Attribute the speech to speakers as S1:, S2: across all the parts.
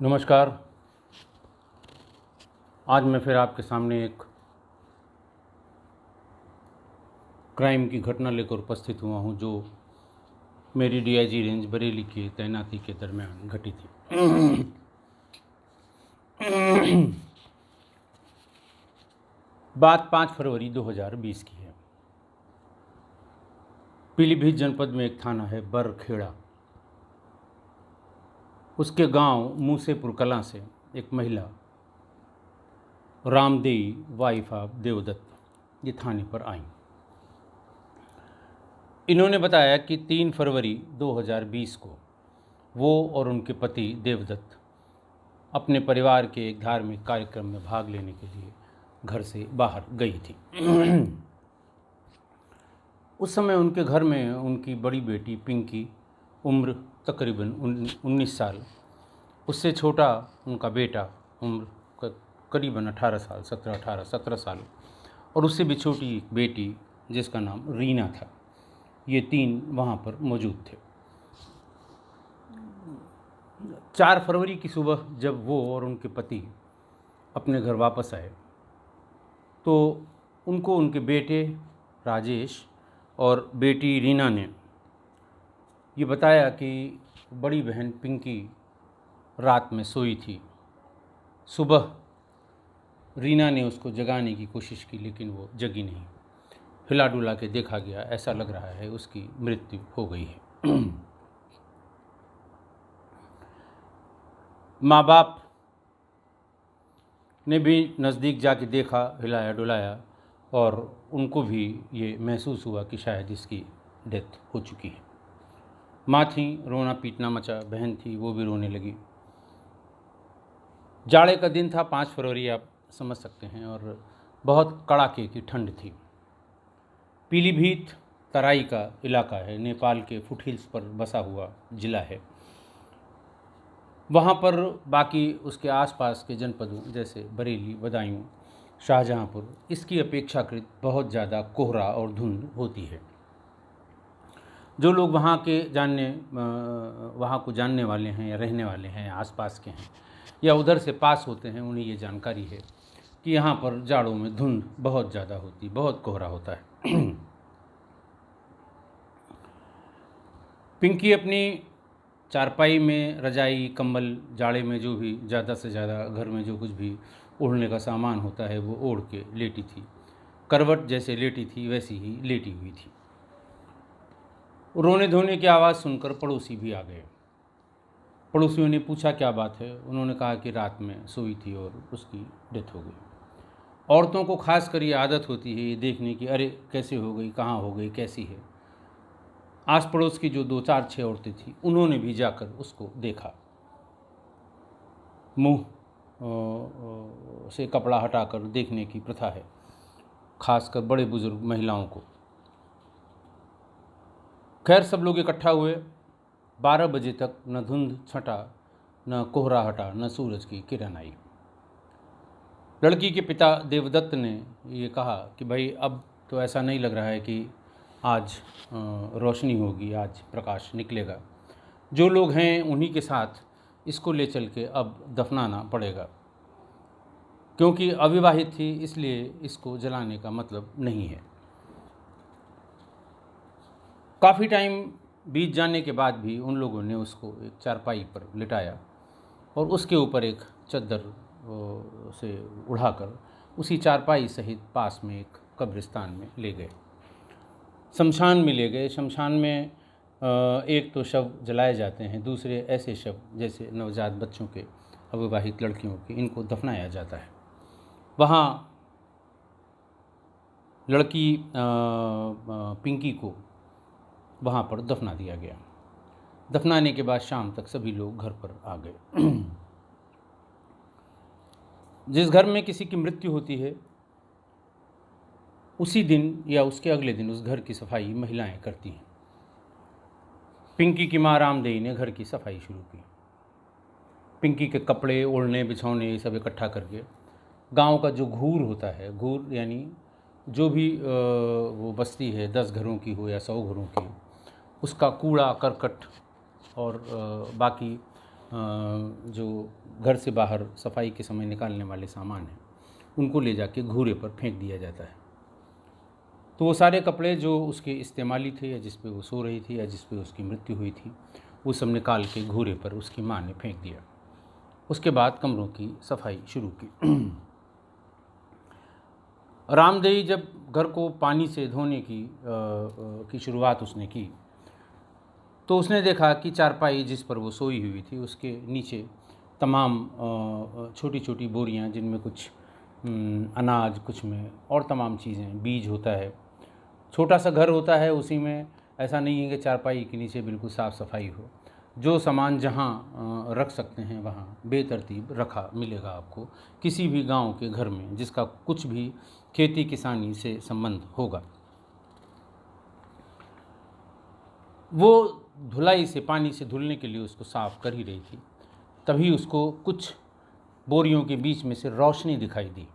S1: नमस्कार। आज मैं फिर आपके सामने एक क्राइम की घटना लेकर उपस्थित हुआ हूं जो मेरी डीआईजी रेंज बरेली की तैनाती के दरमियान घटी थी। बात 5 फरवरी 2020 की है। पीलीभीत जनपद में एक थाना है बरखेड़ा। उसके गांव मूसेपुर कलां से एक महिला रामदेई वाइफ ऑफ देवदत्त ये थाने पर आई। इन्होंने बताया कि 3 फरवरी 2020 को वो और उनके पति देवदत्त अपने परिवार के एक धार्मिक कार्यक्रम में भाग लेने के लिए घर से बाहर गई थी। उस समय उनके घर में उनकी बड़ी बेटी पिंकी उम्र तकरीबन 19 साल, उससे छोटा उनका बेटा उम्र करीबन 18 साल 17 साल और उससे भी छोटी बेटी जिसका नाम रीना था। ये 3 वहाँ पर मौजूद थे। 4 फरवरी की सुबह जब वो और उनके पति अपने घर वापस आए तो उनको उनके बेटे राजेश और बेटी रीना ने ये बताया कि बड़ी बहन पिंकी रात में सोई थी। सुबह रीना ने उसको जगाने की कोशिश की लेकिन वो जगी नहीं। हिला डुला के देखा गया, ऐसा लग रहा है उसकी मृत्यु हो गई है। माँ बाप ने भी नज़दीक जाके देखा, हिलाया डुलाया और उनको भी ये महसूस हुआ कि शायद इसकी डेथ हो चुकी है। माँ थी, रोना पीटना मचा, बहन थी वो भी रोने लगी। जाड़े का दिन था, 5 फरवरी आप समझ सकते हैं, और बहुत कड़ाके की ठंड थी। पीलीभीत तराई का इलाका है, नेपाल के फुटहिल्स पर बसा हुआ ज़िला है। वहाँ पर बाकी उसके आसपास के जनपदों जैसे बरेली, बदायूं, शाहजहाँपुर इसकी अपेक्षाकृत बहुत ज़्यादा कोहरा और धुंध होती है। जो लोग वहाँ को जानने वाले हैं या रहने वाले हैं, आसपास के हैं या उधर से पास होते हैं, उन्हें ये जानकारी है कि यहाँ पर जाड़ों में धुंध बहुत ज़्यादा होती, बहुत कोहरा होता है। पिंकी अपनी चारपाई में रजाई, कंबल, जाड़े में जो भी ज़्यादा से ज़्यादा घर में जो कुछ भी ओढ़ने का सामान होता है वो ओढ़ के लेटी थी। करवट जैसे लेटी थी वैसी ही लेटी हुई थी। रोने धोने की आवाज़ सुनकर पड़ोसी भी आ गए। पड़ोसियों ने पूछा क्या बात है। उन्होंने कहा कि रात में सोई थी और उसकी डेथ हो गई। औरतों को खास कर ये आदत होती है ये देखने की, अरे कैसे हो गई, कहाँ हो गई, कैसी है। आस पड़ोस की जो 2-4-6 औरतें थीं उन्होंने भी जाकर उसको देखा। मुंह से कपड़ा हटाकर देखने की प्रथा है, खासकर बड़े बुजुर्ग महिलाओं को। खैर सब लोग इकट्ठा हुए। 12 बजे तक न धुंध छटा, न कोहरा हटा, न सूरज की किरण आई। लड़की के पिता देवदत्त ने ये कहा कि भाई अब तो ऐसा नहीं लग रहा है कि आज रोशनी होगी, आज प्रकाश निकलेगा। जो लोग हैं उन्हीं के साथ इसको ले चल के अब दफनाना पड़ेगा, क्योंकि अविवाहित थी इसलिए इसको जलाने का मतलब नहीं है। काफ़ी टाइम बीत जाने के बाद भी उन लोगों ने उसको एक चारपाई पर लिटाया और उसके ऊपर एक चद्दर से उड़ाकर उसी चारपाई सहित पास में एक कब्रिस्तान में ले गए, शमशान में ले गए। शमशान में एक तो शव जलाए जाते हैं, दूसरे ऐसे शव जैसे नवजात बच्चों के, अविवाहित लड़कियों के, इनको दफनाया जाता है। वहाँ लड़की पिंकी को वहाँ पर दफना दिया गया। दफनाने के बाद शाम तक सभी लोग घर पर आ गए। जिस घर में किसी की मृत्यु होती है उसी दिन या उसके अगले दिन उस घर की सफाई महिलाएं करती हैं। पिंकी की माँ रामदेई ने घर की सफाई शुरू की। पिंकी के कपड़े, ओढ़ने, बिछौने ये सब इकट्ठा करके गांव का जो घूर होता है, घूर यानी जो भी वो बस्ती है 10 घरों की हो या 100 घरों की, उसका कूड़ा करकट और बाकी जो घर से बाहर सफाई के समय निकालने वाले सामान हैं उनको ले जाके घूरे पर फेंक दिया जाता है। तो वो सारे कपड़े जो उसके इस्तेमाली थे या जिस पे वो सो रही थी या जिस पे उसकी मृत्यु हुई थी वो सब निकाल के घूरे पर उसकी माँ ने फेंक दिया। उसके बाद कमरों की सफाई शुरू की। रामदेई जब घर को पानी से धोने की शुरुआत उसने की तो उसने देखा कि चारपाई जिस पर वो सोई हुई थी उसके नीचे तमाम छोटी छोटी बोरियां जिनमें कुछ अनाज, कुछ में और तमाम चीज़ें, बीज होता है। छोटा सा घर होता है, उसी में ऐसा नहीं है कि चारपाई के नीचे बिल्कुल साफ़ सफाई हो। जो सामान जहाँ रख सकते हैं वहाँ बेतरतीब रखा मिलेगा आपको किसी भी गांव के घर में जिसका कुछ भी खेती किसानी से संबंध होगा। वो धुलाई से, पानी से धुलने के लिए उसको साफ़ कर ही रही थी, तभी उसको कुछ बोरियों के बीच में से रोशनी दिखाई दी।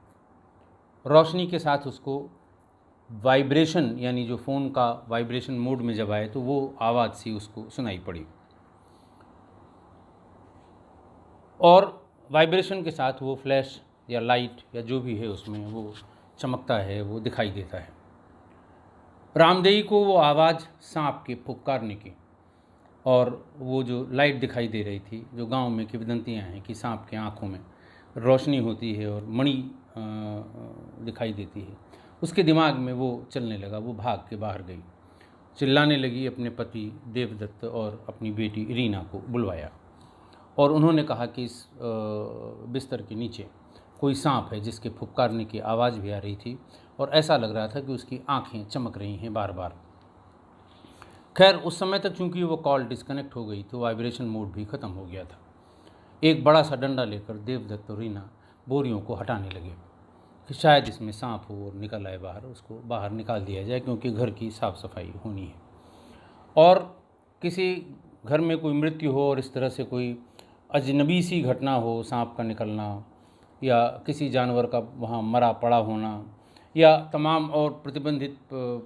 S1: रोशनी के साथ उसको वाइब्रेशन, यानी जो फ़ोन का वाइब्रेशन मोड में जब आए तो वो आवाज़ सी उसको सुनाई पड़ी और वाइब्रेशन के साथ वो फ्लैश या लाइट या जो भी है उसमें वो चमकता है, वो दिखाई देता है। रामदेई को वो आवाज़ सांप के फुफकारने की और वो जो लाइट दिखाई दे रही थी, जो गांव में किंवदंतियाँ हैं कि सांप के आँखों में रोशनी होती है और मणि दिखाई देती है, उसके दिमाग में वो चलने लगा। वो भाग के बाहर गई, चिल्लाने लगी, अपने पति देवदत्त और अपनी बेटी रीना को बुलवाया और उन्होंने कहा कि इस बिस्तर के नीचे कोई सांप है जिसके फुफकारने की आवाज़ भी आ रही थी और ऐसा लग रहा था कि उसकी आंखें चमक रही हैं बार बार। खैर उस समय तक चूंकि वो कॉल डिस्कनेक्ट हो गई तो वाइब्रेशन मोड भी ख़त्म हो गया था। एक बड़ा सा डंडा लेकर देवदत्त और रीना बोरियों को हटाने लगे कि शायद इसमें सांप हो और निकल आए बाहर, उसको बाहर निकाल दिया जाए क्योंकि घर की साफ़ सफाई होनी है। और किसी घर में कोई मृत्यु हो और इस तरह से कोई अजनबी सी घटना हो, सांप का निकलना या किसी जानवर का वहाँ मरा पड़ा होना या तमाम और प्रतिबंधित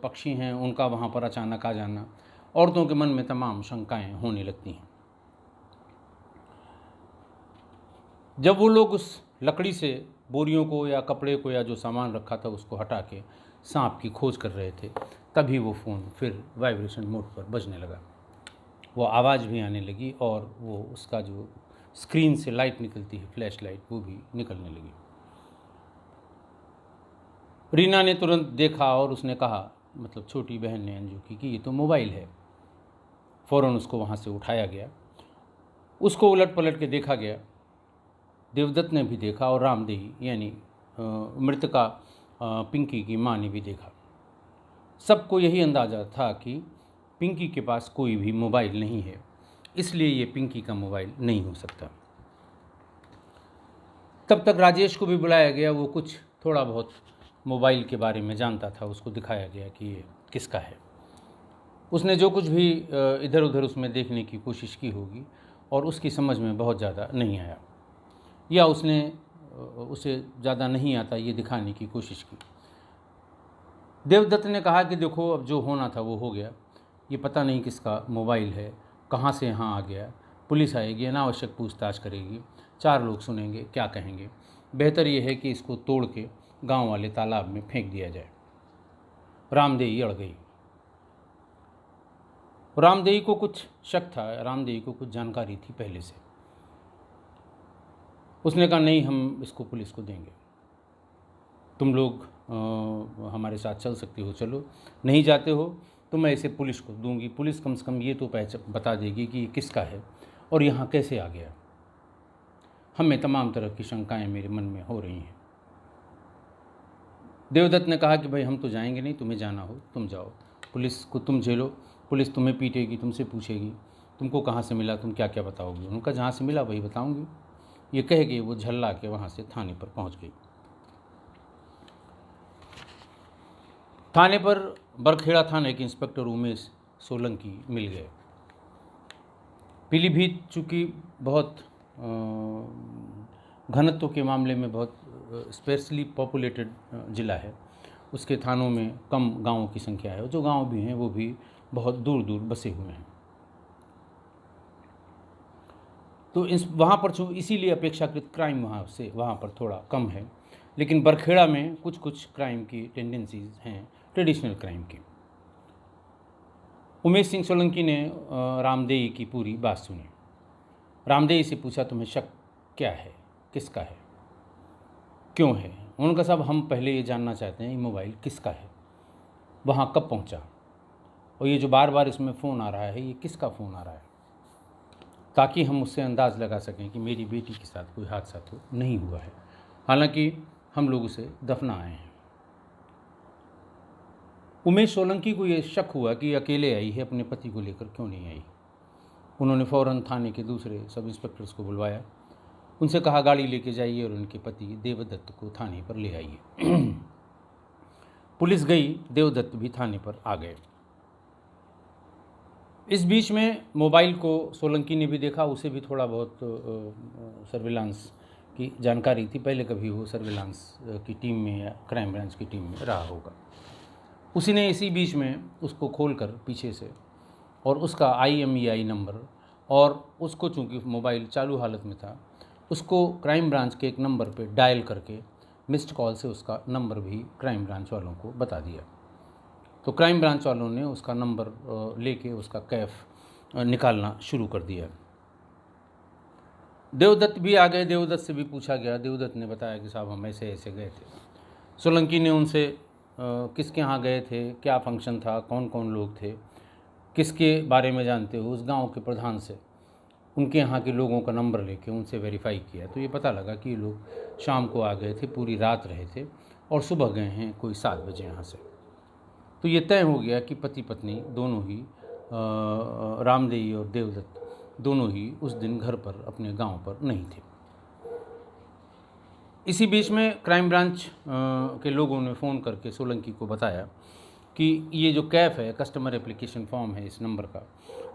S1: पक्षी हैं उनका वहाँ पर अचानक आ जाना, औरतों के मन में तमाम शंकाएं होने लगती हैं। जब वो लोग उस लकड़ी से बोरियों को या कपड़े को या जो सामान रखा था उसको हटा के सांप की खोज कर रहे थे, तभी वो फ़ोन फिर वाइब्रेशन मोड पर बजने लगा। वो आवाज़ भी आने लगी और वो उसका जो स्क्रीन से लाइट निकलती है, फ्लैश लाइट, वो भी निकलने लगी। रीना ने तुरंत देखा और उसने कहा, मतलब छोटी बहन ने अंजू की, कि ये तो मोबाइल है। फ़ौरन उसको वहाँ से उठाया गया, उसको उलट पलट के देखा गया। देवदत्त ने भी देखा और रामदेही यानी मृतका पिंकी की माँ ने भी देखा। सबको यही अंदाज़ा था कि पिंकी के पास कोई भी मोबाइल नहीं है, इसलिए ये पिंकी का मोबाइल नहीं हो सकता। तब तक राजेश को भी बुलाया गया, वो कुछ थोड़ा बहुत मोबाइल के बारे में जानता था, उसको दिखाया गया कि ये किसका है। उसने जो कुछ भी इधर उधर उसमें देखने की कोशिश की होगी और उसकी समझ में बहुत ज़्यादा नहीं आया या उसने उसे ज़्यादा नहीं आता ये दिखाने की कोशिश की। देवदत्त ने कहा कि देखो अब जो होना था वो हो गया, ये पता नहीं किसका मोबाइल है, कहाँ से यहाँ आ गया, पुलिस आएगी, अनावश्यक पूछताछ करेगी, 4 लोग सुनेंगे, क्या कहेंगे, बेहतर ये है कि इसको तोड़ के गांव वाले तालाब में फेंक दिया जाए। रामदेही अड़ गई। रामदेही को कुछ शक था, रामदेही को कुछ जानकारी थी पहले से। उसने कहा नहीं, हम इसको पुलिस को देंगे, तुम लोग हमारे साथ चल सकते हो, चलो, नहीं जाते हो तो मैं इसे पुलिस को दूंगी, पुलिस कम से कम ये तो बता देगी कि ये किसका है और यहाँ कैसे आ गया। हमें तमाम तरह की शंकाएं मेरे मन में हो रही हैं। देवदत्त ने कहा कि भाई हम तो जाएंगे नहीं, तुम्हें जाना हो तुम जाओ, पुलिस को तुम झेलो, पुलिस तुम्हें पीटेगी, तुमसे पूछेगी तुमको कहाँ से मिला, तुम क्या क्या बताओगी। उनका जहाँ से मिला वही बताऊंगी, ये कह के वो झल्ला के वहाँ से थाने पर पहुँच गई। थाने पर बरखेड़ा थाने के इंस्पेक्टर उमेश सोलंकी मिल गए। पीलीभीत चूँकि बहुत घनत्व के मामले में बहुत स्पेशली पॉपुलेटेड ज़िला है, उसके थानों में कम गांवों की संख्या है, जो गांव भी हैं वो भी बहुत दूर दूर बसे हुए हैं। तो इस वहाँ पर इसीलिए अपेक्षाकृत क्राइम वहाँ पर थोड़ा कम है, लेकिन बरखेड़ा में कुछ कुछ क्राइम की टेंडेंसीज हैं, ट्रेडिशनल क्राइम की। उमेश सिंह सोलंकी ने रामदेई की पूरी बात सुनी। रामदेई से पूछा, तुम्हें शक क्या है, किसका है, क्यों है? उन्होंने कहा, साहब हम पहले ये जानना चाहते हैं ये मोबाइल किसका है, वहाँ कब पहुँचा, और ये जो बार बार इसमें फ़ोन आ रहा है ये किसका फ़ोन आ रहा है, ताकि हम उससे अंदाज़ लगा सकें कि मेरी बेटी के साथ कोई हादसा तो नहीं हुआ है। हालांकि हम लोग उसे दफना आए हैं। उमेश सोलंकी को ये शक हुआ कि अकेले आई है, अपने पति को लेकर क्यों नहीं आई। उन्होंने फ़ौरन थाने के दूसरे सब इंस्पेक्टर्स को बुलवाया, उनसे कहा गाड़ी लेके जाइए और उनके पति देवदत्त को थाने पर ले आइए। पुलिस गई, देवदत्त भी थाने पर आ गए। इस बीच में मोबाइल को सोलंकी ने भी देखा, उसे भी थोड़ा बहुत सर्विलांस की जानकारी थी, पहले कभी वो सर्विलांस की टीम में या क्राइम ब्रांच की टीम में रहा होगा। उसी ने इसी बीच में उसको खोलकर पीछे से और उसका IMEI नंबर, और उसको चूँकि मोबाइल चालू हालत में था, उसको क्राइम ब्रांच के एक नंबर पे डायल करके मिस्ड कॉल से उसका नंबर भी क्राइम ब्रांच वालों को बता दिया। तो क्राइम ब्रांच वालों ने उसका नंबर लेके उसका कैफ निकालना शुरू कर दिया। देवदत्त भी आ गए, देवदत्त से भी पूछा गया। देवदत्त ने बताया कि साहब हम ऐसे ऐसे गए थे। सोलंकी ने उनसे किसके यहाँ गए थे, क्या फंक्शन था, कौन कौन लोग थे, किसके बारे में जानते हो, उस गांव के प्रधान से उनके यहाँ के लोगों का नंबर लेके उनसे वेरीफाई किया। तो ये पता लगा कि ये लोग शाम को आ गए थे, पूरी रात रहे थे और सुबह गए हैं कोई 7 बजे यहाँ से। तो ये तय हो गया कि पति पत्नी दोनों ही, रामदेई और देवदत्त दोनों ही उस दिन घर पर अपने गांव पर नहीं थे। इसी बीच में क्राइम ब्रांच के लोगों ने फ़ोन करके सोलंकी को बताया कि ये जो कैफ है, कस्टमर एप्लीकेशन फॉर्म है इस नंबर का,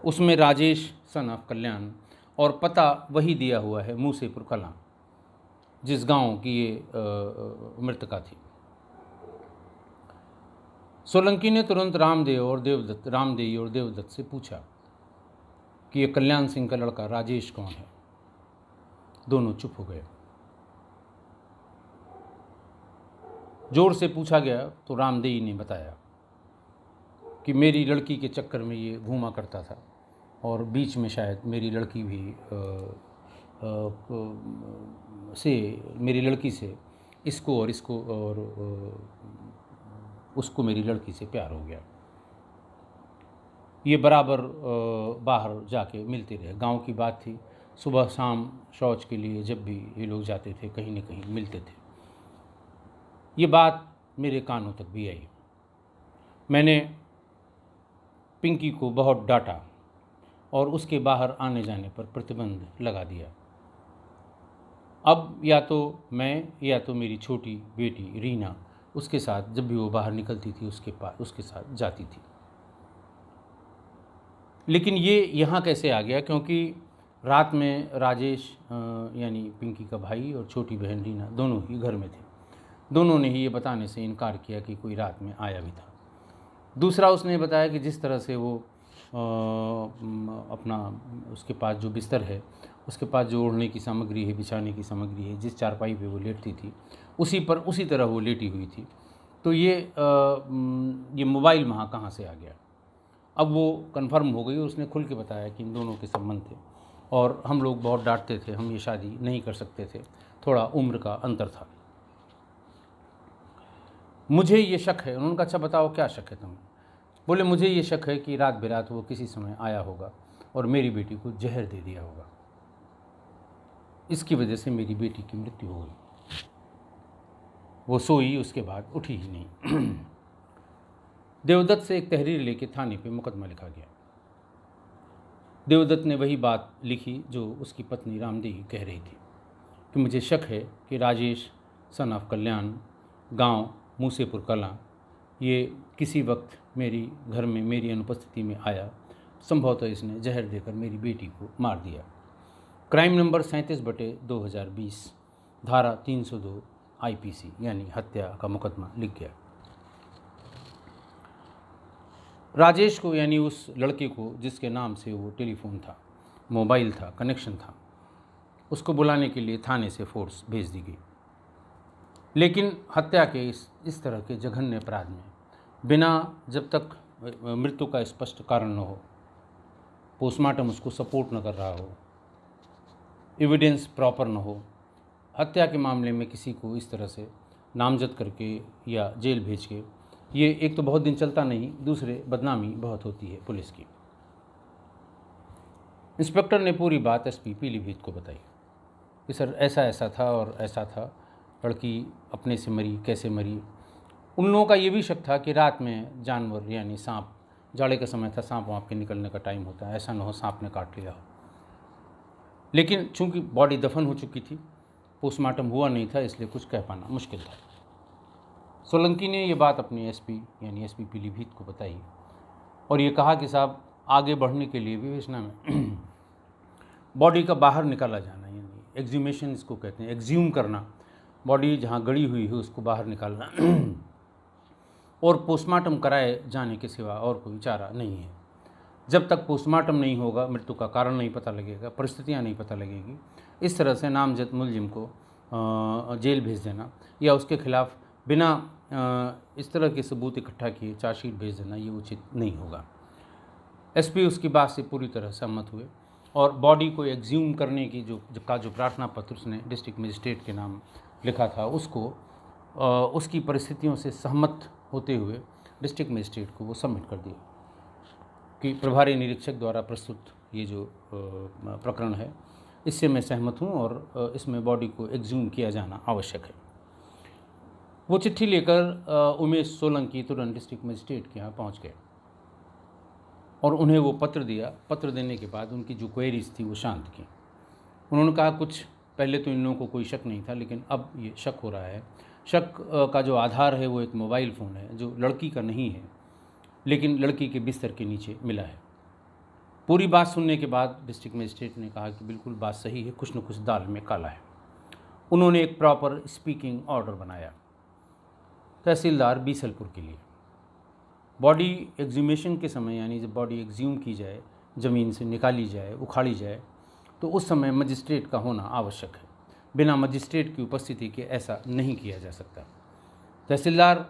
S1: उसमें राजेश सन ऑफ कल्याण और पता वही दिया हुआ है, मूसेपुर कलां, जिस गांव की ये मृतका थी। सोलंकी ने तुरंत रामदेई और देवदत्त से पूछा कि ये कल्याण सिंह का लड़का राजेश कौन है। दोनों चुप हो गए। जोर से पूछा गया तो रामदेई ने बताया कि मेरी लड़की के चक्कर में ये घूमा करता था और बीच में शायद मेरी लड़की भी मेरी लड़की से इसको और उसको मेरी लड़की से प्यार हो गया। ये बराबर बाहर जाके मिलते रहे। गांव की बात थी, सुबह शाम शौच के लिए जब भी ये लोग जाते थे कहीं न कहीं मिलते थे। ये बात मेरे कानों तक भी आई। मैंने पिंकी को बहुत डांटा और उसके बाहर आने जाने पर प्रतिबंध लगा दिया। अब या तो मैं या तो मेरी छोटी बेटी रीना उसके साथ जब भी वो बाहर निकलती थी उसके साथ जाती थी। लेकिन ये यहाँ कैसे आ गया? क्योंकि रात में राजेश यानी पिंकी का भाई और छोटी बहन रीना दोनों ही घर में थे। दोनों ने ही ये बताने से इनकार किया कि कोई रात में आया भी था। दूसरा, उसने बताया कि जिस तरह से वो अपना उसके पास जो बिस्तर है, उसके पास जो ओढ़ने की सामग्री है, बिछाने की सामग्री है, जिस चारपाई पे वो लेटती थी उसी तरह वो लेटी हुई थी। तो ये मोबाइल वहाँ कहाँ से आ गया? अब वो कंफर्म हो गई और उसने खुल के बताया कि इन दोनों के संबंध थे और हम लोग बहुत डांटते थे, हम ये शादी नहीं कर सकते थे, थोड़ा उम्र का अंतर था। मुझे ये शक है। उन्होंने कहा अच्छा बताओ क्या शक है तुम्हें? बोले मुझे ये शक है कि रात बेरात वो किसी समय आया होगा और मेरी बेटी को जहर दे दिया होगा, इसकी वजह से मेरी बेटी की मृत्यु हो गई। वो सोई, उसके बाद उठी ही नहीं। देवदत्त से एक तहरीर लेके थाने पे मुकदमा लिखा गया। देवदत्त ने वही बात लिखी जो उसकी पत्नी रामदेई कह रही थी कि मुझे शक है कि राजेश सन ऑफ कल्याण गांव मूसेपुर कलां ये किसी वक्त मेरी घर में मेरी अनुपस्थिति में आया, संभवतः इसने जहर देकर मेरी बेटी को मार दिया। क्राइम नंबर 37/2020 धारा 302 IPC यानी हत्या का मुकदमा लिख गया। राजेश को यानी उस लड़के को जिसके नाम से वो टेलीफोन था, मोबाइल था, कनेक्शन था, उसको बुलाने के लिए थाने से फोर्स भेज दी गई। लेकिन हत्या के इस तरह के जघन्य अपराध में बिना जब तक मृत्यु का स्पष्ट कारण न हो, पोस्टमार्टम उसको सपोर्ट न कर रहा हो, एविडेंस प्रॉपर न हो, हत्या के मामले में किसी को इस तरह से नामजद करके या जेल भेज के, ये एक तो बहुत दिन चलता नहीं, दूसरे बदनामी बहुत होती है पुलिस की। इंस्पेक्टर ने पूरी बात एसपी पीलीभीत को बताई कि सर ऐसा ऐसा था और ऐसा था, लड़की अपने से मरी, कैसे मरी। उन लोगों का ये भी शक था कि रात में जानवर यानी सांप, जाड़े का समय था, सांप वाँप के निकलने का टाइम होता है, ऐसा न हो सांप ने काट लिया हो। लेकिन चूंकि बॉडी दफन हो चुकी थी, पोस्टमार्टम हुआ नहीं था, इसलिए कुछ कह पाना मुश्किल था। सोलंकी ने ये बात अपनी एसपी यानी एसपी पीलीभीत को बताई और ये कहा कि साहब आगे बढ़ने के लिए विवेचना में बॉडी का बाहर निकाला जाना, यानी एक्सह्यूमेशन इसको कहते हैं, एक्सह्यूम करना, बॉडी जहाँ गड़ी हुई है उसको बाहर निकालना और पोस्टमार्टम कराए जाने के सिवा और कोई चारा नहीं है। जब तक पोस्टमार्टम नहीं होगा, मृत्यु का कारण नहीं पता लगेगा, परिस्थितियाँ नहीं पता लगेगी, इस तरह से नामजद मुलजिम को जेल भेज देना या उसके खिलाफ बिना इस तरह के सबूत इकट्ठा किए चार्जशीट भेज देना, ये उचित नहीं होगा। एसपी उसकी बात से पूरी तरह सहमत हुए और बॉडी को एक्सह्यूम करने की जो प्रार्थना पत्र उसने डिस्ट्रिक्ट मजिस्ट्रेट के नाम लिखा था, उसको उसकी परिस्थितियों से सहमत होते हुए डिस्ट्रिक्ट मजिस्ट्रेट को वो सबमिट कर दिया कि प्रभारी निरीक्षक द्वारा प्रस्तुत ये जो प्रकरण है, इससे मैं सहमत हूँ और इसमें बॉडी को एक्सह्यूम किया जाना आवश्यक है। वो चिट्ठी लेकर उमेश सोलंकी तुरंत डिस्ट्रिक्ट मजिस्ट्रेट के यहाँ पहुँच गए और उन्हें वो पत्र दिया। पत्र देने के बाद उनकी जो क्वेरीज थी वो शांत की। उन्होंने कहा कुछ पहले तो इन लोगों को कोई शक नहीं था, लेकिन अब ये शक हो रहा है। शक का जो आधार है वो एक मोबाइल फ़ोन है जो लड़की का नहीं है, लेकिन लड़की के बिस्तर के नीचे मिला है। पूरी बात सुनने के बाद डिस्ट्रिक्ट मजिस्ट्रेट ने कहा कि बिल्कुल बात सही है, कुछ न कुछ दाल में काला है। उन्होंने एक प्रॉपर स्पीकिंग ऑर्डर बनाया तहसीलदार बीसलपुर के लिए। बॉडी एक्सह्यूमेशन के समय, यानी जब बॉडी एक्सह्यूम की जाए, ज़मीन से निकाली जाए, उखाड़ी जाए, तो उस समय मजिस्ट्रेट का होना आवश्यक है। बिना मजिस्ट्रेट की उपस्थिति के ऐसा नहीं किया जा सकता। तहसीलदार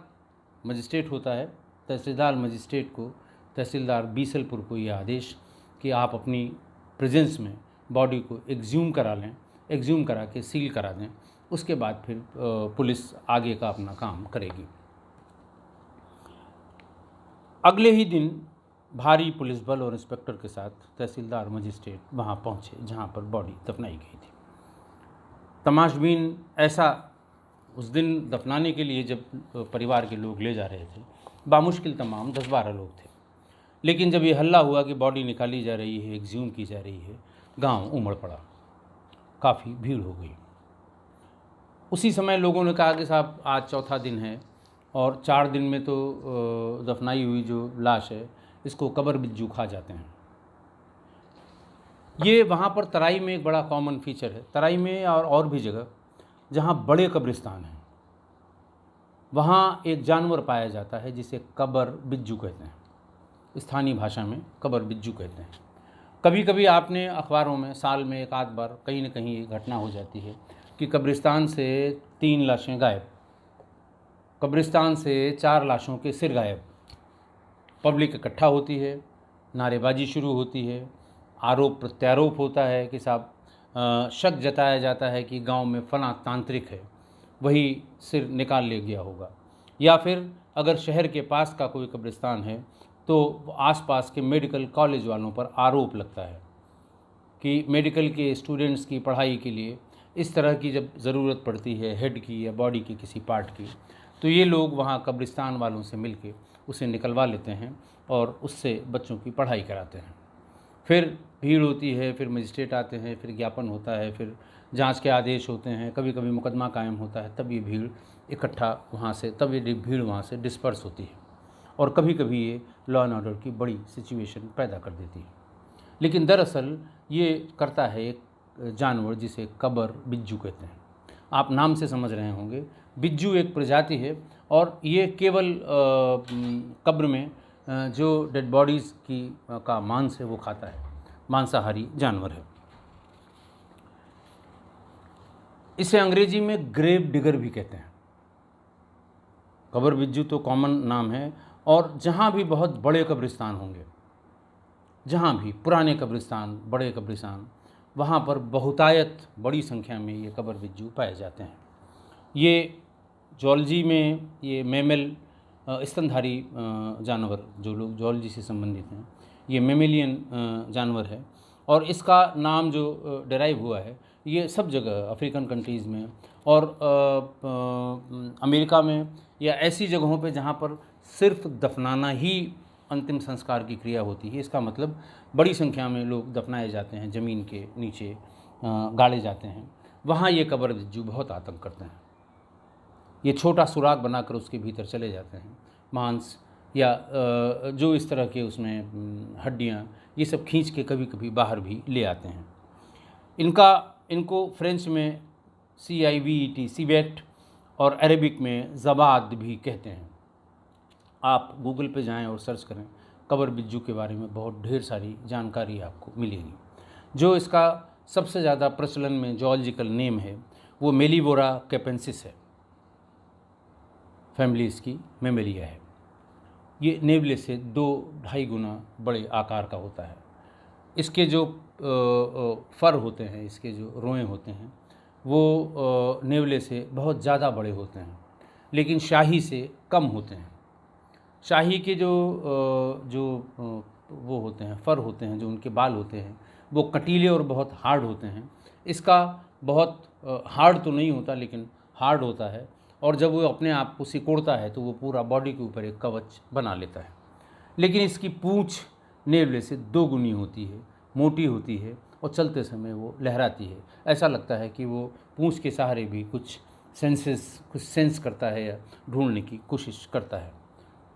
S1: मजिस्ट्रेट होता है, तहसीलदार मजिस्ट्रेट को तहसीलदार बीसलपुर को यह आदेश कि आप अपनी प्रेजेंस में बॉडी को एक्सह्यूम करा लें, एक्सह्यूम करा के सील करा दें, उसके बाद फिर पुलिस आगे का अपना काम करेगी। अगले ही दिन भारी पुलिस बल और इंस्पेक्टर के साथ तहसीलदार मजिस्ट्रेट वहाँ पहुँचे जहाँ पर बॉडी दफनाई गई थी। तमाशबीन ऐसा उस दिन दफनाने के लिए जब परिवार के लोग ले जा रहे थे, बामुश्किल तमाम 10-12 लोग थे। लेकिन जब ये हल्ला हुआ कि बॉडी निकाली जा रही है, एक्सह्यूम की जा रही है, गांव उमड़ पड़ा, काफ़ी भीड़ हो गई। उसी समय लोगों ने कहा कि साहब आज चौथा दिन है और 4 दिन में तो दफनाई हुई जो लाश है इसको कबर बिज्जू खा जाते हैं। ये वहाँ पर तराई में एक बड़ा कॉमन फीचर है। तराई में और भी जगह जहाँ बड़े कब्रिस्तान हैं, वहाँ एक जानवर पाया जाता है जिसे कबर बिज्जू कहते हैं। स्थानीय भाषा में कबर बिज्जू कहते हैं। कभी कभी आपने अखबारों में साल में एक आध बार कहीं न कहीं ये घटना हो जाती है कि कब्रिस्तान से 3 लाशें गायब, कब्रिस्तान से 4 लाशों के सिर गायब। पब्लिक इकट्ठा होती है, नारेबाजी शुरू होती है, आरोप प्रत्यारोप होता है कि साहब शक जताया जाता है कि गांव में फला तांत्रिक है, वही सिर निकाल ले गया होगा। या फिर अगर शहर के पास का कोई कब्रिस्तान है तो आसपास के मेडिकल कॉलेज वालों पर आरोप लगता है कि मेडिकल के स्टूडेंट्स की पढ़ाई के लिए इस तरह की जब ज़रूरत पड़ती है हेड की या बॉडी की किसी पार्ट की, तो ये लोग वहाँ कब्रिस्तान वालों से मिलके उसे निकलवा लेते हैं और उससे बच्चों की पढ़ाई कराते हैं। फिर भीड़ होती है, फिर मजिस्ट्रेट आते हैं, फिर ज्ञापन होता है, फिर जांच के आदेश होते हैं, कभी कभी मुकदमा कायम होता है, तब ये भीड़ इकट्ठा वहाँ से, तब ये भीड़ वहाँ से डिस्पर्स होती है और कभी कभी ये लॉ एंड ऑर्डर की बड़ी सिचुएशन पैदा कर देती है। लेकिन दरअसल ये करता है एक जानवर जिसे कबर बिज्जू कहते हैं। आप नाम से समझ रहे होंगे, बिज्जू एक प्रजाति है और ये केवल कब्र में जो डेड बॉडीज़ का मांस है वो खाता है, मांसाहारी जानवर है। इसे अंग्रेजी में ग्रेव डिगर भी कहते हैं। कबर बिज्जू तो कॉमन नाम है, और जहाँ भी बहुत बड़े कब्रिस्तान होंगे, जहाँ भी पुराने कब्रिस्तान, बड़े कब्रिस्तान, वहाँ पर बहुतायत बड़ी संख्या में ये कबर बिज्जू पाए जाते हैं। ये जूलॉजी में ये मैमल स्तनधारी जानवर, जो लोग जूलॉजी से संबंधित हैं, ये मैमेलियन जानवर है, और इसका नाम जो डेराइव हुआ है ये सब जगह अफ्रीकन कंट्रीज़ में और अमेरिका में या ऐसी जगहों पे जहाँ पर सिर्फ दफनाना ही अंतिम संस्कार की क्रिया होती है। इसका मतलब बड़ी संख्या में लोग दफनाए जाते हैं, ज़मीन के नीचे गाड़े जाते हैं, वहाँ ये कबर बिज्जू बहुत आतंक करते हैं। ये छोटा सुराग बनाकर उसके भीतर चले जाते हैं, मांस या जो इस तरह के उसमें हड्डियाँ, ये सब खींच के कभी कभी बाहर भी ले आते हैं। इनको फ्रेंच में CIVET, सीवेट, और अरेबिक में ज़बाद भी कहते हैं। आप गूगल पे जाएं और सर्च करें, कबर बिज्जू के बारे में बहुत ढेर सारी जानकारी आपको मिलेगी। जो इसका सबसे ज़्यादा प्रचलन में जूलॉजिकल नेम है वो मेलिवोरा कैपेंसिस है, फैमिली इसकी मेमेलिया है। ये नेवले से 2-2.5 गुना बड़े आकार का होता है। इसके जो फर होते हैं, इसके जो रोएं होते हैं, वो नेवले से बहुत ज़्यादा बड़े होते हैं, लेकिन शाही से कम होते हैं। शाही के वो होते हैं, फर होते हैं, जो उनके बाल होते हैं, वो कटीले और बहुत हार्ड होते हैं। इसका बहुत हार्ड तो नहीं होता, लेकिन हार्ड होता है, और जब वो अपने आप को सिकोड़ता है तो वो पूरा बॉडी के ऊपर एक कवच बना लेता है। लेकिन इसकी पूँछ नेवले से 2 गुनी होती है, मोटी होती है, और चलते समय वो लहराती है। ऐसा लगता है कि वो पूँछ के सहारे भी कुछ सेंस करता है या ढूंढने की कोशिश करता है।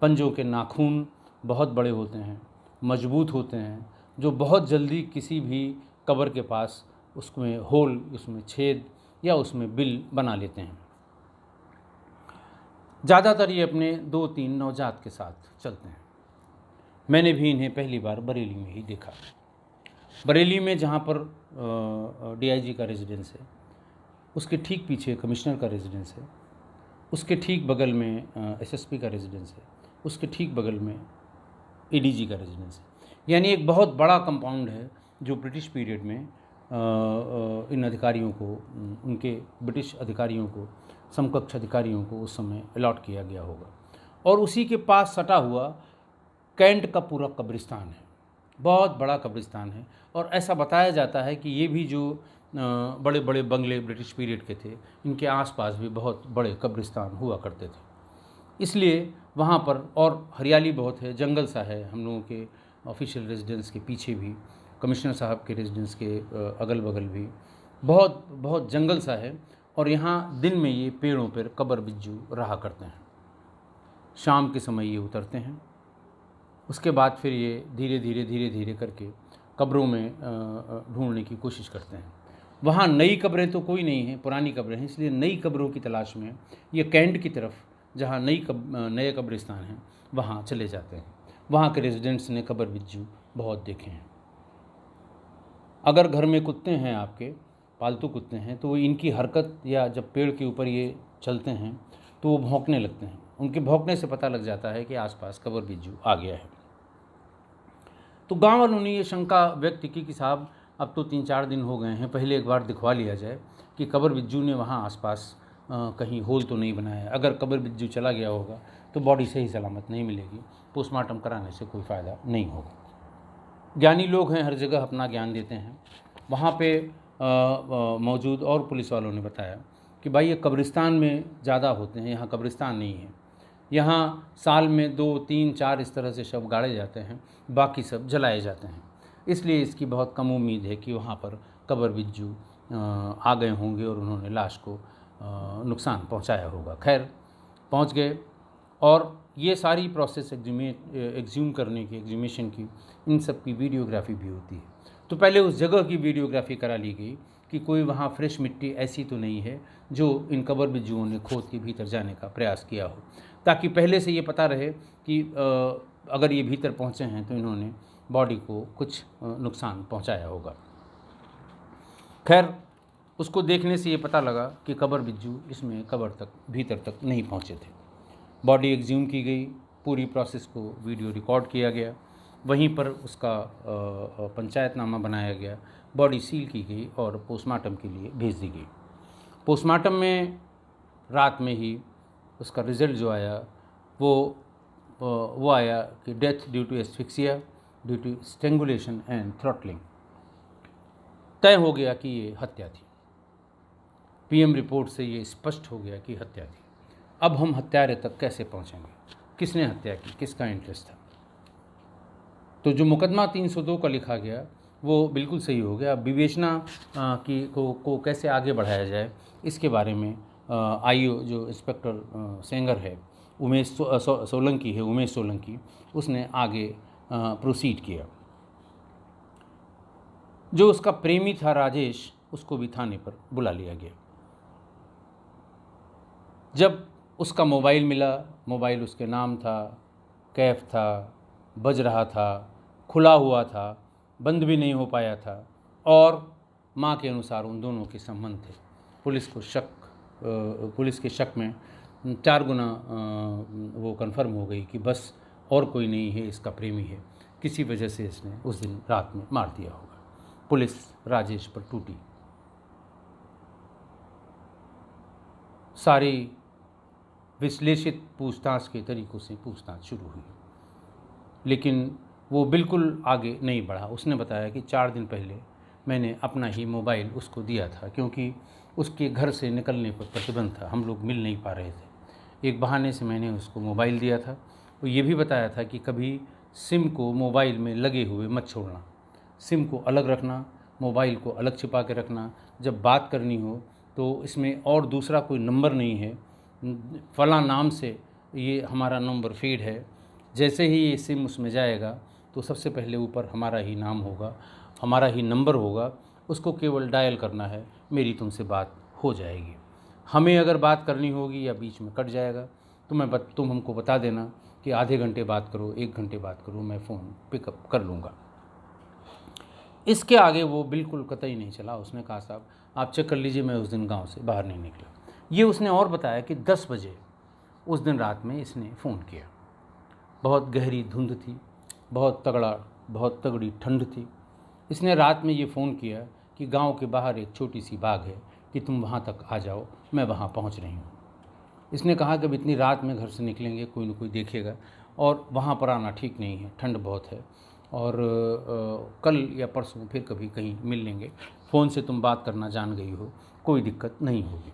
S1: पंजों के नाखून बहुत बड़े होते हैं, मजबूत होते हैं, जो बहुत जल्दी किसी भी कब्र के पास उसमें होल, उसमें छेद या उसमें बिल बना लेते हैं। ज़्यादातर ये अपने 2-3 नवजात के साथ चलते हैं। मैंने भी इन्हें पहली बार बरेली में ही देखा। बरेली में जहाँ पर DIG का रेजिडेंस है, उसके ठीक पीछे कमिश्नर का रेजिडेंस है, उसके ठीक बगल में SSP का रेजिडेंस है, उसके ठीक बगल में ADG का रेजिडेंस है। यानी एक बहुत बड़ा कंपाउंड है जो ब्रिटिश पीरियड में इन अधिकारियों को, उनके ब्रिटिश अधिकारियों को, समकक्ष अधिकारियों को उस समय अलॉट किया गया होगा। और उसी के पास सटा हुआ कैंट का पूरा कब्रिस्तान है, बहुत बड़ा कब्रिस्तान है। और ऐसा बताया जाता है कि ये भी जो बड़े बड़े बंगले ब्रिटिश पीरियड के थे, इनके आसपास भी बहुत बड़े कब्रिस्तान हुआ करते थे। इसलिए वहाँ पर, और हरियाली बहुत है, जंगल सा है। हम लोगों के ऑफिशियल रेजिडेंस के पीछे भी, कमिश्नर साहब के रेजिडेंस के अगल बगल भी बहुत बहुत जंगल सा है। और यहाँ दिन में ये पेड़ों पर कबर बिज्जू रहा करते हैं, शाम के समय ये उतरते हैं। उसके बाद फिर ये धीरे धीरे करके कब्रों में ढूंढने की कोशिश करते हैं। वहाँ नई कब्रें तो कोई नहीं हैं, पुरानी कब्रें हैं, इसलिए नई कब्रों की तलाश में ये कैंट की तरफ, जहाँ नए कब्रिस्तान हैं, वहाँ चले जाते हैं। वहाँ के रेजिडेंट्स ने कबर बिज्जू बहुत देखे हैं। अगर घर में कुत्ते हैं आपके, पालतू कुत्ते हैं, तो वो इनकी हरकत, या जब पेड़ के ऊपर ये चलते हैं तो वो भौंकने लगते हैं। उनके भौंकने से पता लग जाता है कि आसपास कबर बिज्जू आ गया है। तो गाँव वालों ने ये शंका व्यक्त की कि साहब अब तो 3-4 दिन हो गए हैं, पहले एक बार दिखवा लिया जाए कि कबर बिज्जू ने वहाँ आसपास कहीं होल तो नहीं बनाया है। अगर कबर बिज्जू चला गया होगा तो बॉडी सही सलामत नहीं मिलेगी, पोस्टमार्टम कराने से कोई फ़ायदा नहीं होगा। ज्ञानी लोग हैं, हर जगह अपना ज्ञान देते हैं। वहाँ पे मौजूद और पुलिस वालों ने बताया कि भाई ये कब्रिस्तान में ज़्यादा होते हैं, यहाँ कब्रिस्तान नहीं है। यहाँ साल में 2-3-4 इस तरह से शव गाड़े जाते हैं, बाकी सब जलाए जाते हैं। इसलिए इसकी बहुत कम उम्मीद है कि वहाँ पर कबर बिज्जू आ गए होंगे और उन्होंने लाश को नुकसान पहुँचाया होगा। खैर, पहुँच गए, और ये सारी प्रोसेस एक्सह्यूम करने की, एक्सह्यूमेशन की, इन सब की वीडियोग्राफी भी होती है। तो पहले उस जगह की वीडियोग्राफी करा ली गई कि कोई वहाँ फ्रेश मिट्टी ऐसी तो नहीं है जो इन कबर बिज्जुओं ने खोद के भीतर जाने का प्रयास किया हो, ताकि पहले से ये पता रहे कि अगर ये भीतर पहुँचे हैं तो इन्होंने बॉडी को कुछ नुकसान पहुँचाया होगा। खैर, उसको देखने से ये पता लगा कि कबर बिज्जू इसमें कबर तक भीतर तक नहीं पहुँचे थे। बॉडी एक्सह्यूम की गई, पूरी प्रोसेस को वीडियो रिकॉर्ड किया गया, वहीं पर उसका पंचायतनामा बनाया गया, बॉडी सील की गई और पोस्टमार्टम के लिए भेज दी गई। पोस्टमार्टम में रात में ही उसका रिज़ल्ट जो आया वो आया कि death due to asphyxia due to strangulation and throttling. तय हो गया कि ये हत्या थी। पीएम रिपोर्ट से ये स्पष्ट हो गया कि हत्या थी। अब हम हत्यारे तक कैसे पहुंचेंगे, किसने हत्या की, किसका इंटरेस्ट था। तो जो मुकदमा 302 का लिखा गया वो बिल्कुल सही हो गया। अब विवेचना को कैसे आगे बढ़ाया जाए इसके बारे में आईओ जो इंस्पेक्टर सेंगर है, सोलंकी है, उमेश सोलंकी, उसने आगे प्रोसीड किया। जो उसका प्रेमी था राजेश, उसको भी थाने पर बुला लिया गया। जब उसका मोबाइल मिला, मोबाइल उसके नाम था, कैफ था, बज रहा था, खुला हुआ था, बंद भी नहीं हो पाया था और मां के अनुसार उन दोनों के संबंध थे। पुलिस के शक में 4 गुना वो कन्फर्म हो गई कि बस और कोई नहीं है, इसका प्रेमी है। किसी वजह से इसने उस दिन रात में मार दिया होगा। पुलिस राजेश पर टूटी। सारी विश्लेषित पूछताछ के तरीक़ों से पूछताछ शुरू हुई, लेकिन वो बिल्कुल आगे नहीं बढ़ा। उसने बताया कि 4 दिन पहले मैंने अपना ही मोबाइल उसको दिया था, क्योंकि उसके घर से निकलने पर प्रतिबंध था, हम लोग मिल नहीं पा रहे थे। एक बहाने से मैंने उसको मोबाइल दिया था। वो ये भी बताया था कि कभी सिम को मोबाइल में लगे हुए मत छोड़ना, सिम को अलग रखना, मोबाइल को अलग छिपा के रखना। जब बात करनी हो तो इसमें और दूसरा कोई नंबर नहीं है, फ़लाँ नाम से ये हमारा नंबर फीड है। जैसे ही ये सिम उसमें जाएगा तो सबसे पहले ऊपर हमारा ही नाम होगा, हमारा ही नंबर होगा, उसको केवल डायल करना है, मेरी तुमसे बात हो जाएगी। हमें अगर बात करनी होगी या बीच में कट जाएगा तो तुम हमको बता देना कि आधे घंटे बात करो, 1 घंटे बात करो, मैं फ़ोन पिकअप कर लूँगा। इसके आगे वो बिल्कुल कतई नहीं चला। उसने कहा साहब आप चेक कर लीजिए, मैं उस दिन गांव से बाहर नहीं निकला। ये उसने और बताया कि 10 बजे उस दिन रात में इसने फ़ोन किया। बहुत गहरी धुंध थी, बहुत तगड़ी ठंड थी। इसने रात में ये फ़ोन किया कि गांव के बाहर एक छोटी सी बाग है कि तुम वहां तक आ जाओ, मैं वहां पहुंच रही हूँ। इसने कहा कि अब इतनी रात में घर से निकलेंगे, कोई न कोई देखेगा और वहाँ पर आना ठीक नहीं है, ठंड बहुत है और कल या परसों फिर कभी कहीं मिल लेंगे, फ़ोन से तुम बात करना जान गई हो, कोई दिक्कत नहीं होगी।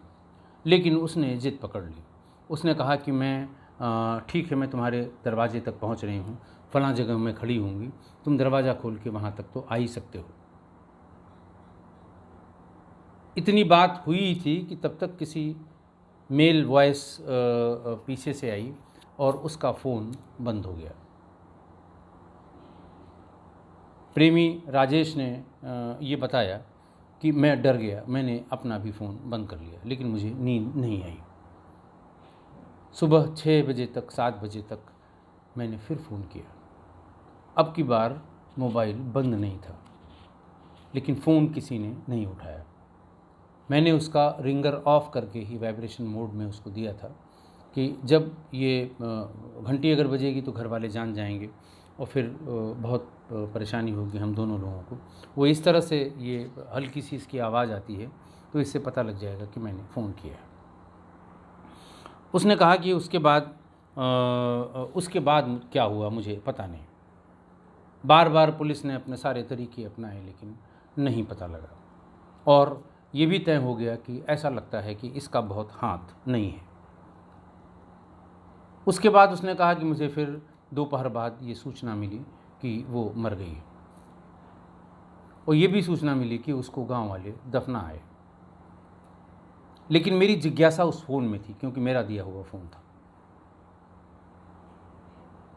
S1: लेकिन उसने ज़िद पकड़ ली। उसने कहा कि मैं ठीक है, मैं तुम्हारे दरवाजे तक पहुंच रही हूं, फ़लाँ जगह मैं खड़ी होंगी, तुम दरवाज़ा खोल के वहां तक तो आ ही सकते हो। इतनी बात हुई थी कि तब तक किसी मेल वॉइस पीछे से आई और उसका फ़ोन बंद हो गया। प्रेमी राजेश ने ये बताया कि मैं डर गया, मैंने अपना भी फ़ोन बंद कर लिया, लेकिन मुझे नींद नहीं आई। सुबह 6 बजे तक, 7 बजे तक मैंने फिर फ़ोन किया। अब की बार मोबाइल बंद नहीं था, लेकिन फ़ोन किसी ने नहीं उठाया। मैंने उसका रिंगर ऑफ करके ही वाइब्रेशन मोड में उसको दिया था कि जब ये घंटी अगर बजेगी तो घर वाले जान जाएंगे और फिर बहुत परेशानी होगी हम दोनों लोगों को। वो इस तरह से ये हल्की सी इसकी आवाज़ आती है तो इससे पता लग जाएगा कि मैंने फ़ोन किया है। उसने कहा कि उसके बाद क्या हुआ मुझे पता नहीं। बार बार पुलिस ने अपने सारे तरीके अपनाए लेकिन नहीं पता लगा और ये भी तय हो गया कि ऐसा लगता है कि इसका बहुत हाथ नहीं है। उसके बाद उसने कहा कि मुझे फिर दोपहर बाद ये सूचना मिली कि वो मर गई और ये भी सूचना मिली कि उसको गांव वाले दफना आए। लेकिन मेरी जिज्ञासा उस फ़ोन में थी क्योंकि मेरा दिया हुआ फ़ोन था।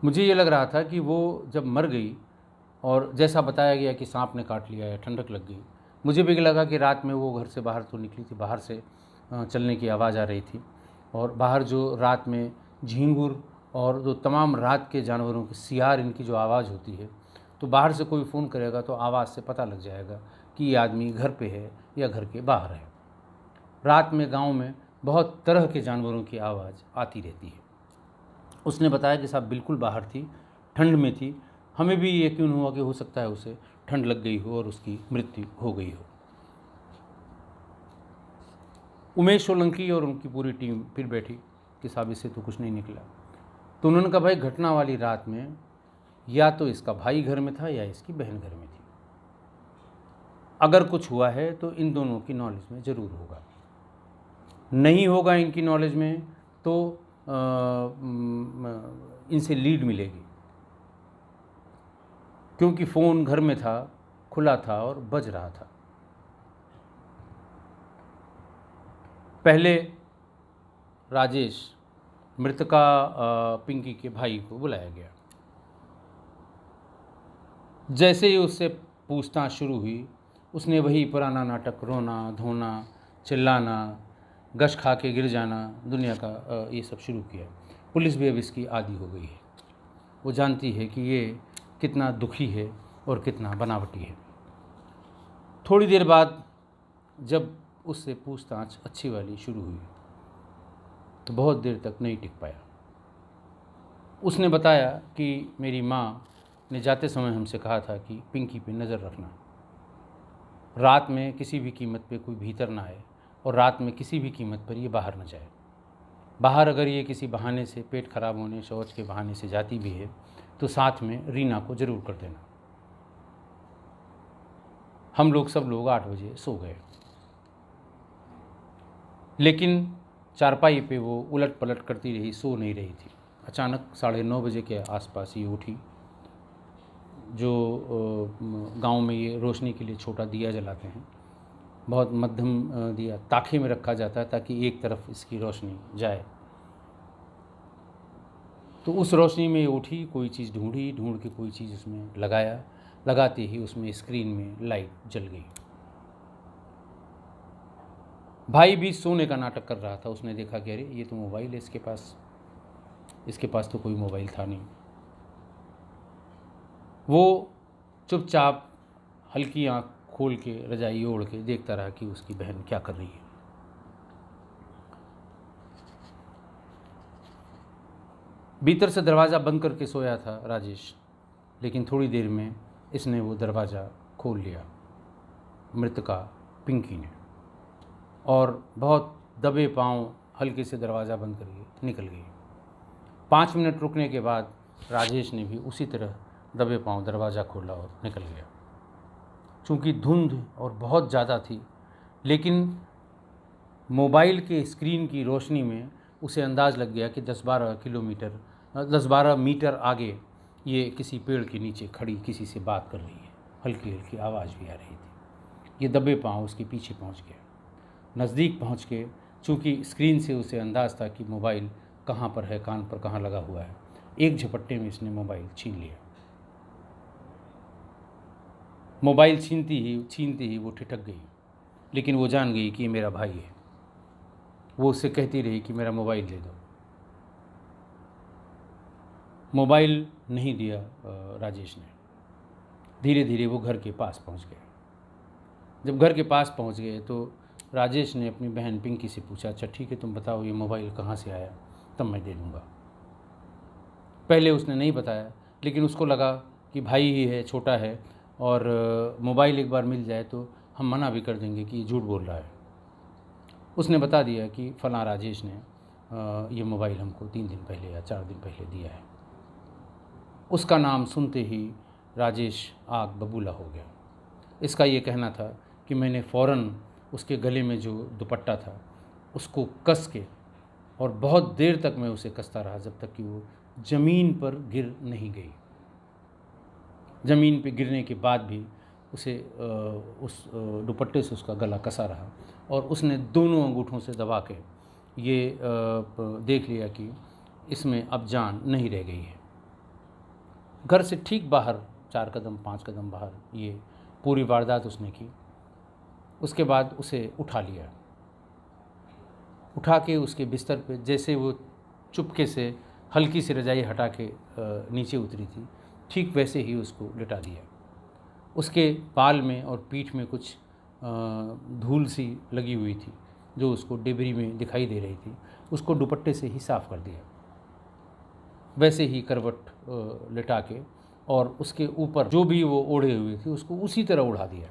S1: मुझे ये लग रहा था कि वो जब मर गई और जैसा बताया गया कि सांप ने काट लिया या ठंडक लग गई, मुझे भी लगा कि रात में वो घर से बाहर तो निकली थी, बाहर से चलने की आवाज़ आ रही थी और बाहर जो रात में झींगुर और जो तमाम रात के जानवरों की सियार, इनकी जो आवाज़ होती है, तो बाहर से कोई फ़ोन करेगा तो आवाज़ से पता लग जाएगा कि ये आदमी घर पे है या घर के बाहर है। रात में गांव में बहुत तरह के जानवरों की आवाज़ आती रहती है। उसने बताया कि साहब बिल्कुल बाहर थी, ठंड में थी, हमें भी यकीन हुआ कि हो सकता है उसे ठंड लग गई हो और उसकी मृत्यु हो गई हो। उमेश सोलंकी और उनकी पूरी टीम फिर बैठी कि साहब इससे तो कुछ नहीं निकला। तो उन्होंने कहा भाई घटना वाली रात में या तो इसका भाई घर में था या इसकी बहन घर में थी, अगर कुछ हुआ है तो इन दोनों की नॉलेज में ज़रूर होगा, नहीं होगा इनकी नॉलेज में तो इनसे लीड मिलेगी, क्योंकि फ़ोन घर में था, खुला था और बज रहा था। पहले राजेश, मृतका पिंकी के भाई को बुलाया गया। जैसे ही उससे पूछताछ शुरू हुई, उसने वही पुराना नाटक, रोना धोना, चिल्लाना, गश खा के गिर जाना, दुनिया का ये सब शुरू किया। पुलिस भी अब इसकी आदी हो गई है, वो जानती है कि ये कितना दुखी है और कितना बनावटी है। थोड़ी देर बाद जब उससे पूछताछ अच्छी वाली शुरू हुई तो बहुत देर तक नहीं टिक पाया। उसने बताया कि मेरी माँ ने जाते समय हमसे कहा था कि पिंकी पे नज़र रखना, रात में किसी भी कीमत पे कोई भीतर ना आए और रात में किसी भी कीमत पर ये बाहर न जाए। बाहर अगर ये किसी बहाने से, पेट खराब होने, शौच के बहाने से जाती भी है तो साथ में रीना को ज़रूर कर देना। हम लोग सब लोग 8 बजे सो गए, लेकिन चारपाई पे वो उलट पलट करती रही, सो नहीं रही थी। अचानक 9:30 बजे के आसपास ये उठी। जो गांव में ये रोशनी के लिए छोटा दिया जलाते हैं, बहुत मध्यम दिया ताखे में रखा जाता है ताकि एक तरफ इसकी रोशनी जाए। तो उस रोशनी में ये उठी, कोई चीज़ ढूंढी, ढूंढ के कोई चीज़ उसमें लगाया, लगाते ही उसमें स्क्रीन में लाइट जल गई। भाई भी सोने का नाटक कर रहा था। उसने देखा कि अरे ये तो मोबाइल है इसके पास तो कोई मोबाइल था नहीं। वो चुपचाप हल्की आंख खोल के रजाई ओढ़ के देखता रहा कि उसकी बहन क्या कर रही है। भीतर से दरवाज़ा बंद करके सोया था राजेश, लेकिन थोड़ी देर में इसने वो दरवाज़ा खोल लिया, मृतका पिंकी ने, और बहुत दबे पांव हल्के से दरवाज़ा बंद करके निकल गई। 5 मिनट रुकने के बाद राजेश ने भी उसी तरह दबे पांव दरवाज़ा खोला और निकल गया। चूँकि धुंध और बहुत ज़्यादा थी, लेकिन मोबाइल के स्क्रीन की रोशनी में उसे अंदाज़ लग गया कि 10-12 मीटर आगे ये किसी पेड़ के नीचे खड़ी किसी से बात कर रही है। हल्की हल्की आवाज़ भी आ रही थी। ये दबे पांव उसके पीछे पहुंच गया। नज़दीक पहुंच के, चूँकि स्क्रीन से उसे अंदाज़ था कि मोबाइल कहाँ पर है, कान पर कहाँ लगा हुआ है, एक झपट्टे में इसने मोबाइल छीन लिया। मोबाइल छीनते ही वो ठिठक गई, लेकिन वो जान गई कि ये मेरा भाई है। वो उससे कहती रही कि मेरा मोबाइल दे दो। मोबाइल नहीं दिया राजेश ने। धीरे धीरे वो घर के पास पहुंच गया। जब घर के पास पहुंच गए तो राजेश ने अपनी बहन पिंकी से पूछा, अच्छा ठीक है तुम बताओ ये मोबाइल कहाँ से आया, तब मैं दे दूँगा। पहले उसने नहीं बताया, लेकिन उसको लगा कि भाई ही है, छोटा है, और मोबाइल एक बार मिल जाए तो हम मना भी कर देंगे कि ये झूठ बोल रहा है। उसने बता दिया कि फ़लाँ राजेश ने ये मोबाइल हमको 3 दिन पहले या 4 दिन पहले दिया है। उसका नाम सुनते ही राजेश आग बबूला हो गया। इसका ये कहना था कि मैंने फ़ौरन उसके गले में जो दुपट्टा था उसको कस के, और बहुत देर तक मैं उसे कसता रहा जब तक कि वो ज़मीन पर गिर नहीं गई। ज़मीन पे गिरने के बाद भी उसे उस दुपट्टे से उसका गला कसा रहा, और उसने दोनों अंगूठों से दबा के ये देख लिया कि इसमें अब जान नहीं रह गई है। घर से ठीक बाहर 4 कदम 5 कदम बाहर ये पूरी वारदात उसने की। उसके बाद उसे उठा लिया, उठा के उसके बिस्तर पे, जैसे वो चुपके से हल्की सी रजाई हटा के नीचे उतरी थी, ठीक वैसे ही उसको लिटा दिया। उसके बाल में और पीठ में कुछ धूल सी लगी हुई थी, जो उसको डिबरी में दिखाई दे रही थी उसको दुपट्टे से ही साफ़ कर दिया, वैसे ही करवट लिटा के, और उसके ऊपर जो भी वो ओढ़े हुए थे उसको उसी तरह उड़ा दिया।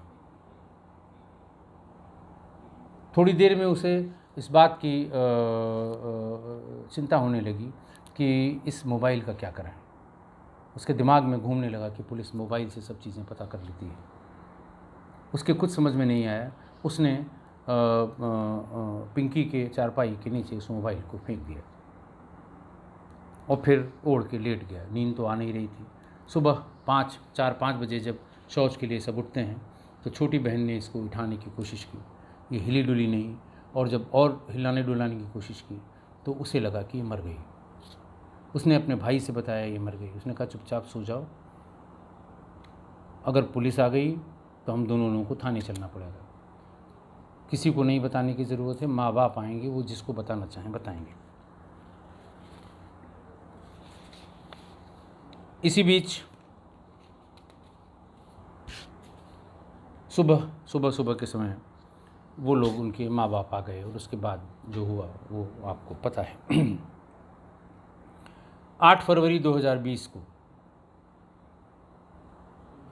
S1: थोड़ी देर में उसे इस बात की चिंता होने लगी कि इस मोबाइल का क्या करें। उसके दिमाग में घूमने लगा कि पुलिस मोबाइल से सब चीज़ें पता कर लेती है। उसके कुछ समझ में नहीं आया, उसने पिंकी के चारपाई के नीचे उस मोबाइल को फेंक दिया और फिर ओढ़ के लेट गया। नींद तो आ नहीं रही थी। सुबह 4-5 बजे जब शौच के लिए सब उठते हैं तो छोटी बहन ने इसको उठाने की कोशिश की, ये हिली डुली नहीं, और जब और हिलाने डुलाने की कोशिश की तो उसे लगा कि ये मर गई। उसने अपने भाई से बताया ये मर गई। उसने कहा चुपचाप सो जाओ, अगर पुलिस आ गई तो हम दोनों लोगों को थाने चलना पड़ेगा। किसी को नहीं बताने की ज़रूरत है, माँ बाप आएंगे, वो जिसको बताना चाहें बताएंगे। इसी बीच सुबह के समय वो लोग, उनके माँ बाप आ गए और उसके बाद जो हुआ वो आपको पता है। 8 फरवरी 2020 को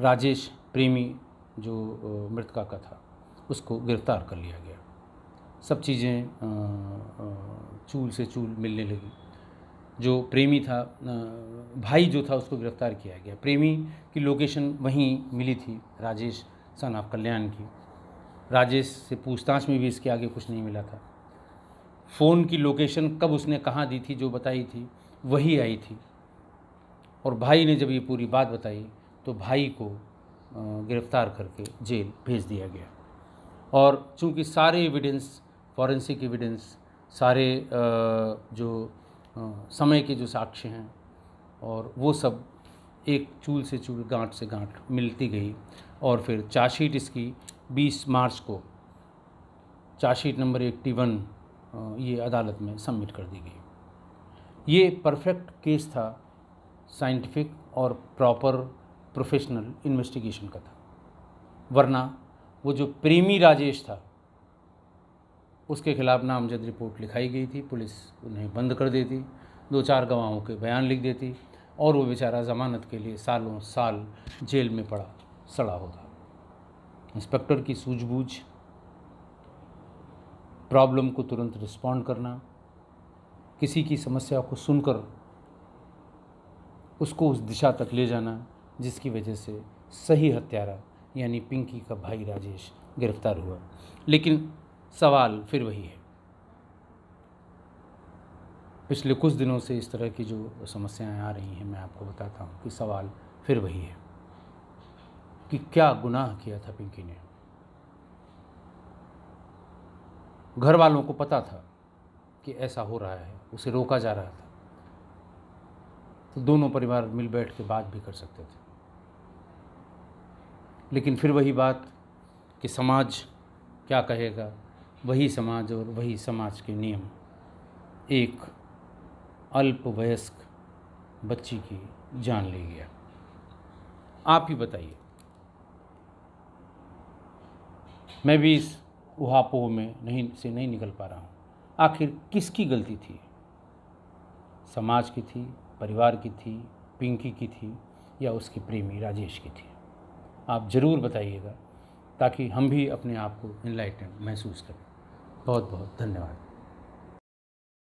S1: राजेश प्रेमी जो मृतका का था उसको गिरफ्तार कर लिया गया। सब चीज़ें चूल से चूल मिलने लगी। जो प्रेमी था, भाई जो था, उसको गिरफ्तार किया गया। प्रेमी की लोकेशन वहीं मिली थी, राजेश सन ऑफ कल्याण की। राजेश से पूछताछ में भी इसके आगे कुछ नहीं मिला था। फ़ोन की लोकेशन कब उसने कहाँ दी थी, जो बताई थी वही आई थी। और भाई ने जब ये पूरी बात बताई तो भाई को गिरफ्तार करके जेल भेज दिया गया। और चूँकि सारे एविडेंस, फॉरेंसिक एविडेंस, सारे जो समय के जो साक्ष्य हैं और वो सब एक चूल से चूल, गांठ से गांठ मिलती गई। और फिर चार्जशीट इसकी 20 मार्च को, चार्जशीट नंबर 81 ये अदालत में सबमिट कर दी गई। ये परफेक्ट केस था, साइंटिफिक और प्रॉपर प्रोफेशनल इन्वेस्टिगेशन का था। वरना वो जो प्रेमी राजेश था उसके खिलाफ नामजद रिपोर्ट लिखाई गई थी, पुलिस उन्हें बंद कर देती, 2-4 गवाहों के बयान लिख देती और वो बेचारा ज़मानत के लिए सालों साल जेल में पड़ा सड़ा होता। इंस्पेक्टर की सूझबूझ, प्रॉब्लम को तुरंत रिस्पॉन्ड करना, किसी की समस्या को सुनकर उसको उस दिशा तक ले जाना जिसकी वजह से सही हत्यारा यानी पिंकी का भाई राजेश गिरफ्तार हुआ। लेकिन सवाल फिर वही है। पिछले कुछ दिनों से इस तरह की जो समस्याएं आ रही हैं, मैं आपको बताता हूँ कि सवाल फिर वही है कि क्या गुनाह किया था पिंकी ने। घर वालों को पता था कि ऐसा हो रहा है, उसे रोका जा रहा था, तो दोनों परिवार मिल बैठ के बात भी कर सकते थे। लेकिन फिर वही बात कि समाज क्या कहेगा, वही समाज और वही समाज के नियम एक अल्पवयस्क बच्ची की जान ले गया। आप ही बताइए, मैं भी इस उहापोह में नहीं निकल पा रहा हूँ। आखिर किसकी गलती थी? समाज की थी, परिवार की थी, पिंकी की थी, या उसके प्रेमी राजेश की थी? आप ज़रूर बताइएगा ताकि हम भी अपने आप को इनलाइटेंड महसूस करें। बहुत बहुत धन्यवाद।